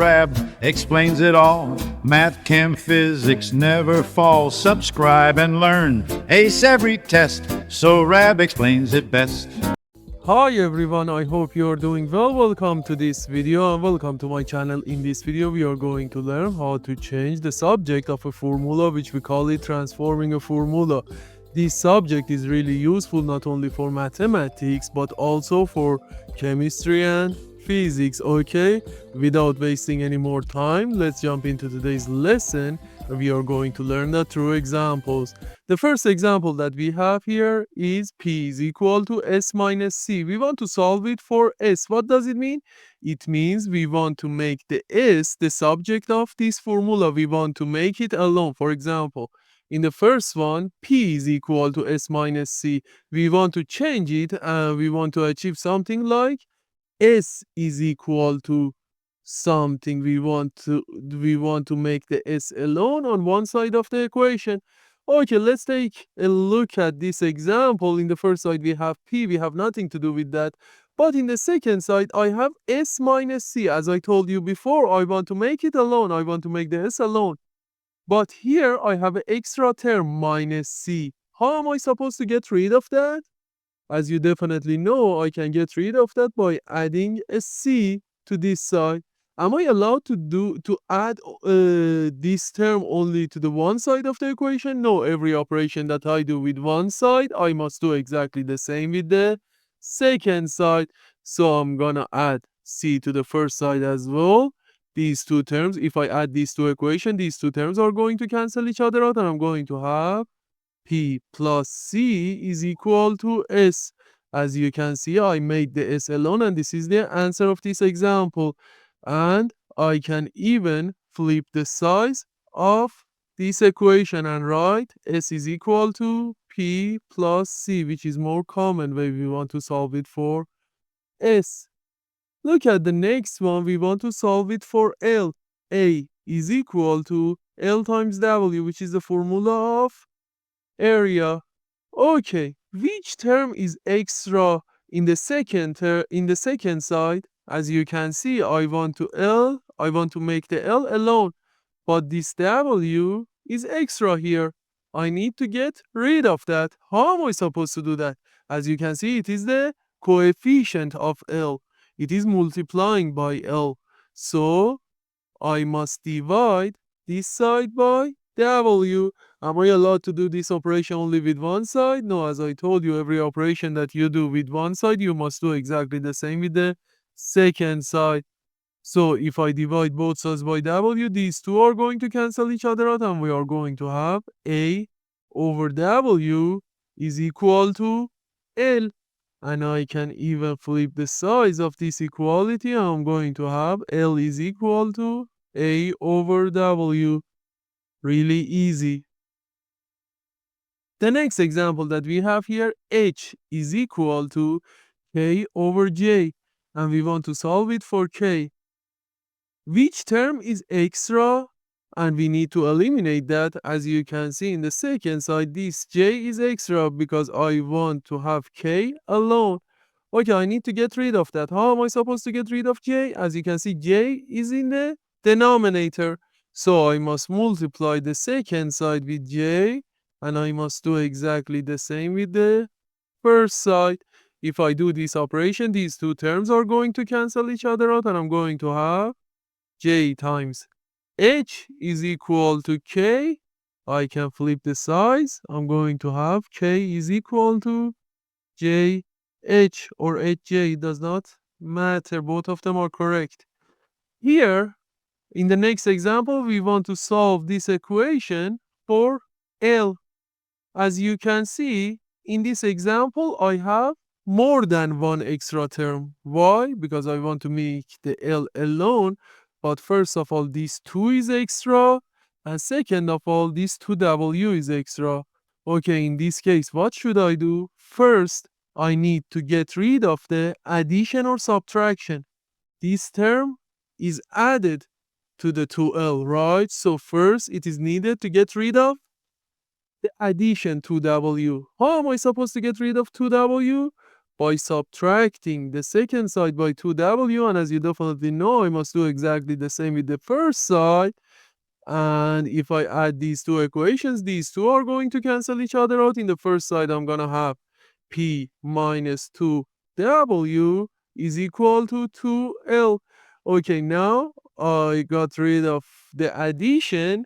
Rab explains it all. Math, chem, physics never fall. Subscribe and learn. Ace every test, so Rab explains it best. Hi everyone, I hope you are doing well. Welcome to this video and welcome to my channel. In this video we are going to learn how to change the subject of a formula, which we call it transforming a formula. This subject is really useful not only for mathematics but also for chemistry and physics. Okay, without wasting any more time, let's jump into today's lesson. We are going to learn that through examples. The first example that we have here is P is equal to S minus C. We want to solve it for S. What does it mean? It means we want to make the S the subject of this formula. We want to make it alone. For example, in the first one, P is equal to S minus C. We want to change it and we want to achieve something like S is equal to something. We want to make the S alone on one side of the equation. Okay, let's take a look at this example. In the first side we have P, we have nothing to do with that. But in the second side I have S minus C. As I told you before, I want to make it alone. I want to make the S alone. But here I have an extra term minus C. How am I supposed to get rid of that? As you definitely know, I can get rid of that by adding a C to this side. Am I allowed to add this term only to the one side of the equation? No, every operation that I do with one side, I must do exactly the same with the second side. So I'm gonna add C to the first side as well. These two terms, if I add these two equations, these two terms are going to cancel each other out and I'm going to have P plus C is equal to S. As you can see, I made the S alone and this is the answer of this example. And I can even flip the size of this equation and write S is equal to P plus C, which is more common when we want to solve it for S. Look at the next one. We want to solve it for L. A is equal to L times W, which is the formula of area. Okay, which term is extra in the second side? As you can see, I want to make the L alone, but this W is extra here. I need to get rid of that. How am I supposed to do that? As you can see, it is the coefficient of L. It is multiplying by L. So I must divide this side by W. Am I allowed to do this operation only with one side? No, as I told you, every operation that you do with one side, you must do exactly the same with the second side. So if I divide both sides by W, these two are going to cancel each other out and we are going to have A over W is equal to L. And I can even flip the size of this equality. I'm going to have L is equal to A over W. Really easy. The next example that we have here, H is equal to K over J. And we want to solve it for K. Which term is extra? And we need to eliminate that. As you can see in the second side, this J is extra because I want to have K alone. Okay, I need to get rid of that. How am I supposed to get rid of J? As you can see, J is in the denominator. So I must multiply the second side with J. And I must do exactly the same with the first side. If I do this operation, these two terms are going to cancel each other out. And I'm going to have J times H is equal to K. I can flip the size. I'm going to have K is equal to JH or HJ. It does not matter. Both of them are correct. Here, in the next example, we want to solve this equation for L. As you can see, in this example, I have more than one extra term. Why? Because I want to make the L alone. But first of all, this 2 is extra. And second of all, this 2W is extra. Okay, in this case, what should I do? First, I need to get rid of the addition or subtraction. This term is added to the 2L, right? So first, it is needed to get rid of the addition 2W. How am I supposed to get rid of 2W? by subtracting the second side by 2w, and as you definitely know, I must do exactly the same with the first side. And if I add these two equations, these two are going to cancel each other out. In the first side, I'm going to have p minus 2w is equal to 2l. Okay, now I got rid of the addition.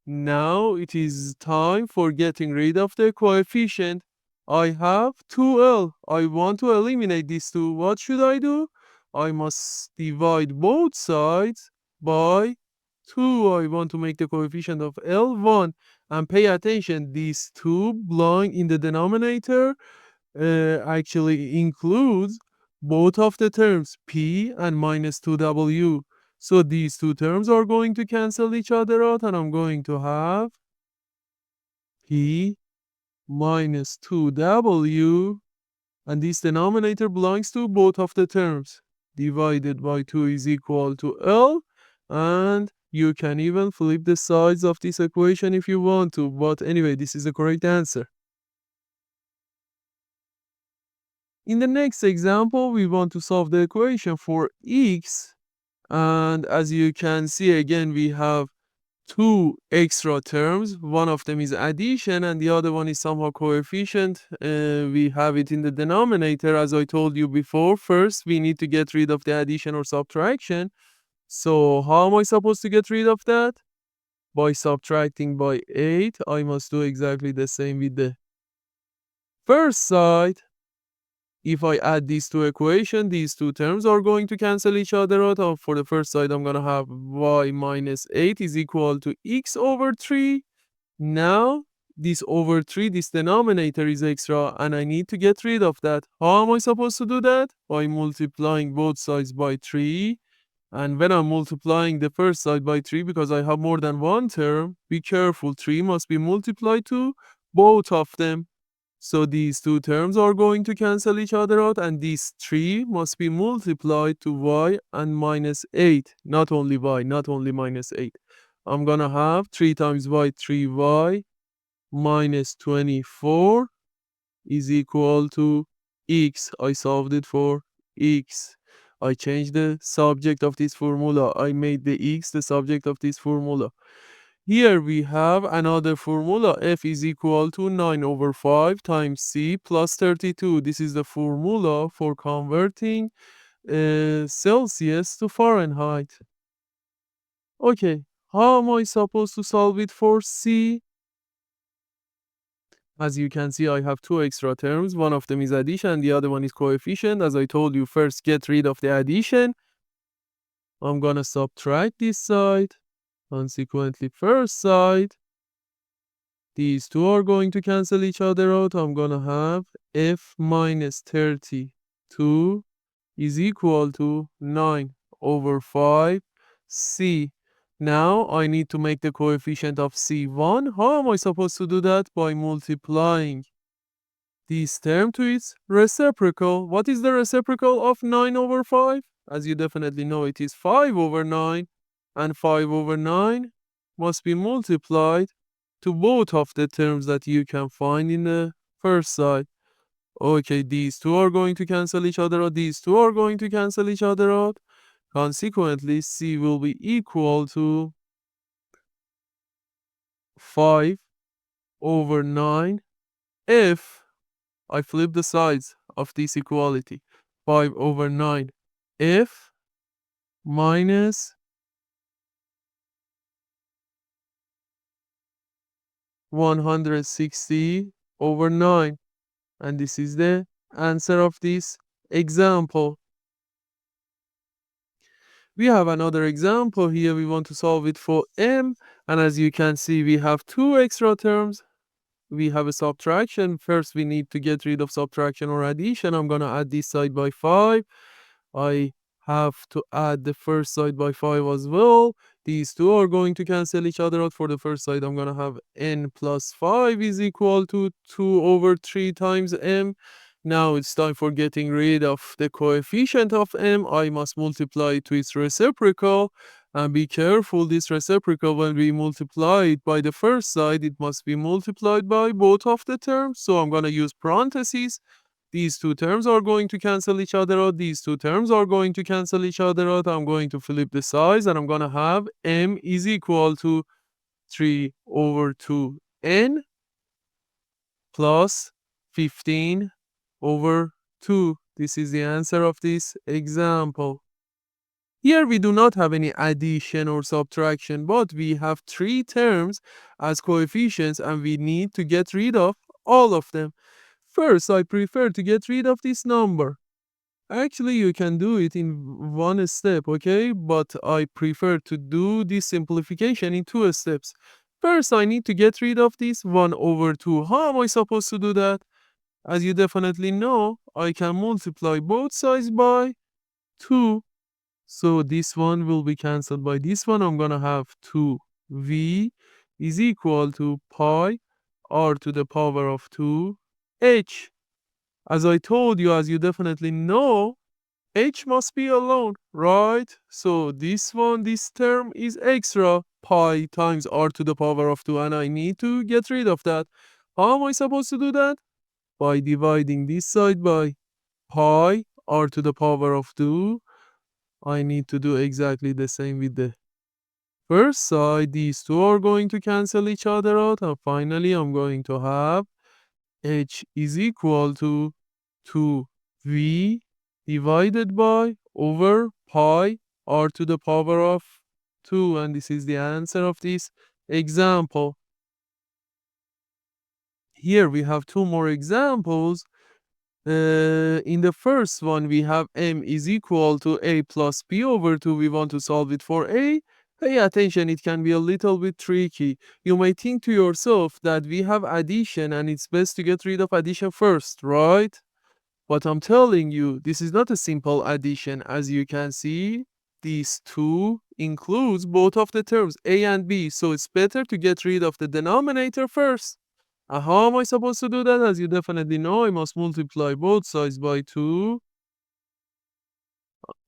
Now it is time for getting rid of the coefficient. I have 2l. I want to eliminate these two. What should I do? I must divide both sides by 2. I want to make the coefficient of L 1. And pay attention, these two belong in the denominator actually includes both of the terms p and minus 2w. So these two terms are going to cancel each other out, and I'm going to have p minus 2w, and this denominator belongs to both of the terms. Divided by 2 is equal to L, and you can even flip the sides of this equation if you want to, but anyway, this is the correct answer. In the next example, we want to solve the equation for x, and as you can see, again, we have two extra terms. One of them is addition and the other one is somehow coefficient. We have it in the denominator. As I told you before, first we need to get rid of the addition or subtraction. So how am I supposed to get rid of that? By subtracting by 8. I must do exactly the same with the first side. If I add these two equations, these two terms are going to cancel each other out. For the first side, I'm going to have y minus 8 is equal to x over 3. Now, this over 3, this denominator is extra, and I need to get rid of that. How am I supposed to do that? By multiplying both sides by 3. And when I'm multiplying the first side by 3, because I have more than one term, be careful, 3 must be multiplied to both of them. So these two terms are going to cancel each other out, and these 3 must be multiplied to y and minus 8. Not only y, not only minus 8. I'm going to have 3 times y, 3y minus 24 is equal to x. I solved it for x. I changed the subject of this formula. I made the x the subject of this formula. Here we have another formula. F is equal to 9 over 5 times C plus 32. This is the formula for converting Celsius to Fahrenheit. Okay, how am I supposed to solve it for C? As you can see, I have two extra terms. One of them is addition, the other one is coefficient. As I told you, first get rid of the addition. I'm going to subtract this side. Consequently, first side, these two are going to cancel each other out. I'm going to have f minus 32 is equal to 9 over 5 c. Now I need to make the coefficient of c 1. How am I supposed to do that? By multiplying this term to its reciprocal. What is the reciprocal of 9 over 5? As you definitely know, it is 5 over 9. And 5 over 9 must be multiplied to both of the terms that you can find in the first side. Okay, these two are going to cancel each other out. These two are going to cancel each other out. Consequently, C will be equal to 5 over 9 if I flip the sides of this equality. 5 over 9 if minus 160 over 9. And this is the answer of this example. We have another example here. We want to solve it for m. And as you can see, we have two extra terms. We have a subtraction. First, we need to get rid of subtraction or addition. I'm going to add this side by 5. I have to add the first side by 5 as well. These two are going to cancel each other out. For the first side, I'm going to have n plus 5 is equal to 2 over 3 times m. Now it's time for getting rid of the coefficient of m. I must multiply it to its reciprocal. And be careful, this reciprocal, when we multiply it by the first side, it must be multiplied by both of the terms. So I'm going to use parentheses. These two terms are going to cancel each other out. These two terms are going to cancel each other out. I'm going to flip the size and I'm going to have m is equal to 3 over 2n plus 15 over 2. This is the answer of this example. Here we do not have any addition or subtraction, but we have three terms as coefficients and we need to get rid of all of them. First, I prefer to get rid of this number. Actually, you can do it in one step, okay? But I prefer to do this simplification in two steps. First, I need to get rid of this 1 over 2. How am I supposed to do that? As you definitely know, I can multiply both sides by 2. So this one will be cancelled by this one. I'm going to have 2v is equal to pi r to the power of 2h. As I told you, as you definitely know, h must be alone, right? So this term is extra, pi times r to the power of 2, and I need to get rid of that. How am I supposed to do that? By dividing this side by pi r to the power of 2. I need to do exactly the same with the first side. These two are going to cancel each other out, and finally I'm going to have h is equal to 2v divided by over pi r to the power of 2, and this is the answer of this example. Here we have two more examples. In the first one, we have m is equal to a plus b over 2. We want to solve it for a. Pay attention, it can be a little bit tricky. You may think to yourself that we have addition and it's best to get rid of addition first, right? But I'm telling you, this is not a simple addition. As you can see, these two includes both of the terms a and b, so it's better to get rid of the denominator first. How am I supposed to do that? As you definitely know, I must multiply both sides by 2.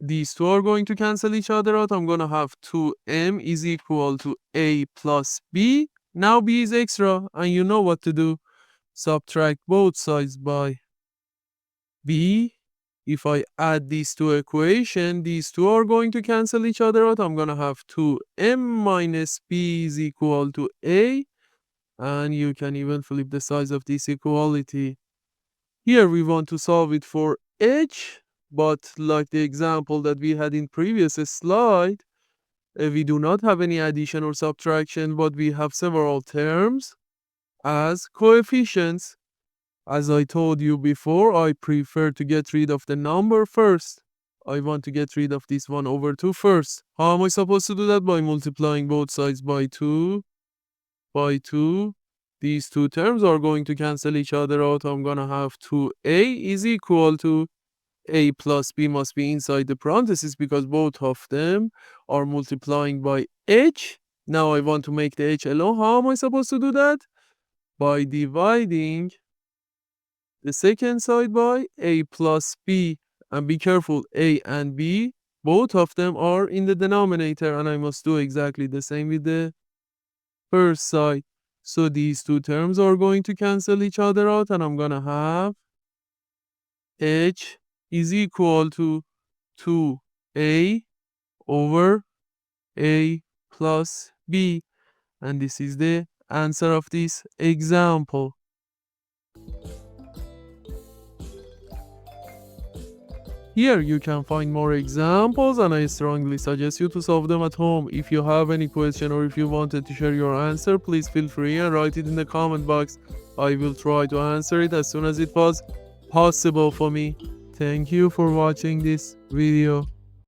These two are going to cancel each other out. I'm going to have 2m is equal to a plus b. Now b is extra, and you know what to do. Subtract both sides by b. If I add these two equations, these two are going to cancel each other out. I'm going to have 2m minus b is equal to a. And you can even flip the size of this equality. Here we want to solve it for h, but like the example that we had in previous slide, we do not have any addition or subtraction, but we have several terms as coefficients. As I told you before, I prefer to get rid of the number first. I want to get rid of this 1 over 2 first. How am I supposed to do that? By multiplying both sides by 2. By 2. These two terms are going to cancel each other out. I'm going to have 2a is equal to a plus b must be inside the parentheses because both of them are multiplying by h. Now I want to make the h alone. How am I supposed to do that? By dividing the second side by a plus b. And be careful, a and b, both of them are in the denominator, and I must do exactly the same with the first side. So these two terms are going to cancel each other out, and I'm going to have h is equal to 2a over a plus b. And this is the answer of this example. Here you can find more examples, and I strongly suggest you to solve them at home. If you have any question or if you wanted to share your answer, please feel free and write it in the comment box. I will try to answer it as soon as it was possible for me. Thank you for watching this video.